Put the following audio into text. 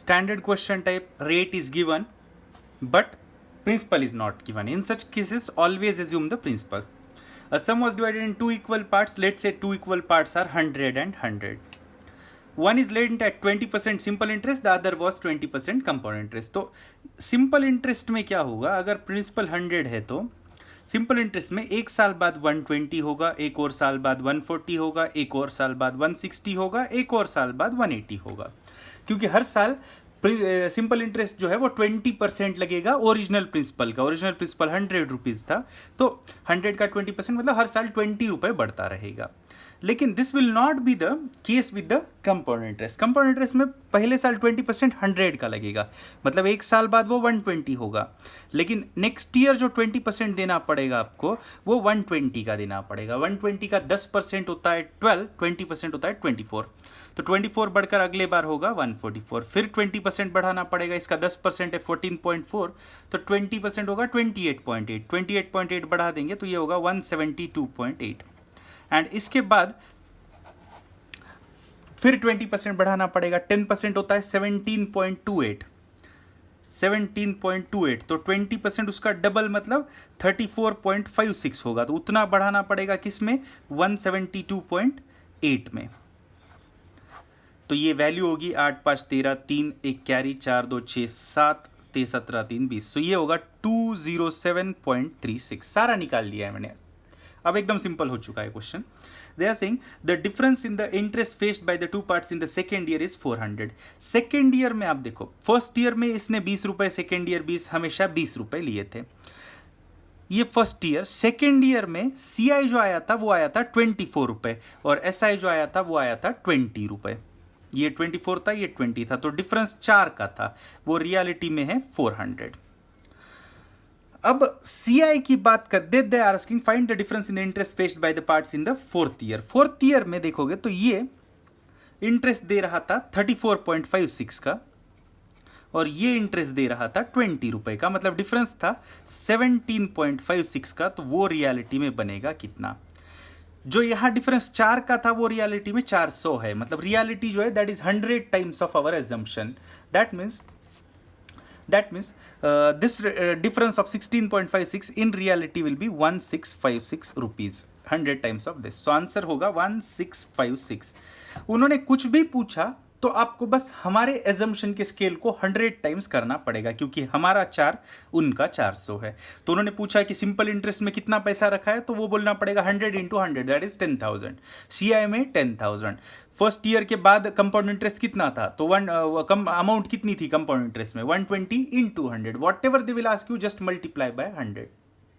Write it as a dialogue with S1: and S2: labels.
S1: Standard question type, rate is given, but principal is not given. In such cases, always assume the principal. A sum was divided in two equal parts. Let's say two equal parts are 100 and 100. One is lent at 20% simple interest, the other was 20% compound interest. तो simple interest में क्या होगा, अगर principal 100 है तो simple interest में एक साल बाद 120 होगा, एक और साल बाद 140 होगा, एक और साल बाद 160 होगा, एक और साल बाद 180 होगा, क्योंकि हर साल सिंपल इंटरेस्ट जो है वो 20% लगेगा ओरिजिनल प्रिंसिपल का. ओरिजिनल प्रिंसिपल 100 रुपीज़ था, तो 100 का 20% मतलब हर साल 20 रुपये बढ़ता रहेगा. लेकिन this will not be the case with the compound interest. Compound interest में पहले साल 20% 100 का लगेगा, मतलब एक साल बाद वो 120 होगा, लेकिन नेक्स्ट ईयर जो 20% देना पड़ेगा आपको वो 120 का देना पड़ेगा. 120 का 10% होता है 12, 20% होता है 24, तो 24 बढ़कर अगले बार होगा 144. फिर 20% बढ़ाना पड़ेगा, इसका 10% है 14.4, तो 20% होगा 28.8. 28.8 बढ़ा देंगे तो ये होगा 172.8. एंड इसके बाद फिर 20% बढ़ाना पड़ेगा, 10% होता है 17.28. 17.28 तो 20% उसका डबल मतलब 34.56 होगा, तो उतना बढ़ाना पड़ेगा किसमें, 172.8 में. तो ये वैल्यू होगी 8 5 13 3 1 कैरी 4 2 6 7 17 3 20. तो ये होगा 207.36. सारा निकाल लिया है मैंने. अब एकदम सिंपल हो चुका है question. They are saying the difference in the interest faced by the two parts in the second year is 400. Second year में आप देखो, फर्स्ट ईयर में इसने 20 रुपए, सेकेंड ईयर 20, हमेशा 20 रुपए लिए थे. ये फर्स्ट ईयर. सेकेंड ईयर में CI जो आया था वो आया था 24 रुपए, और SI जो आया था वो आया था 20 रुपए. ये 24 था, ये 20 था, तो डिफरेंस 4 का था, वो रियलिटी में है 400. अब CI की बात कर दे, they are asking find the difference in the interest faced by the parts in the fourth year. Fourth year में देखोगे तो ये इंटरेस्ट दे रहा था 34.56 का, और ये इंटरेस्ट दे रहा था 20 रुपए का, मतलब डिफरेंस था 17.56 का. तो वो रियलिटी में बनेगा कितना. जो यहां डिफरेंस 4 का था वो रियलिटी में 400 है, मतलब रियलिटी जो है that is 100 times of our assumption. That means this difference of 16.56 in reality will be 1656 rupees, 100 times of this. So answer होगा 1656. उन्होंने कुछ भी पूछा तो आपको बस हमारे एजम्पशन के स्केल को 100 टाइम्स करना पड़ेगा, क्योंकि हमारा 4 उनका 400 है. तो उन्होंने पूछा कि सिंपल इंटरेस्ट में कितना पैसा रखा है, तो वो बोलना पड़ेगा 100 × 100 दैट इज 10,000. CI में 10,000. फर्स्ट ईयर के बाद कंपाउंड इंटरेस्ट कितना था, तो अमाउंट कितनी थी कंपाउंड इंटरेस्ट में, 120 × 100. What ever they will ask you, just multiply by 100.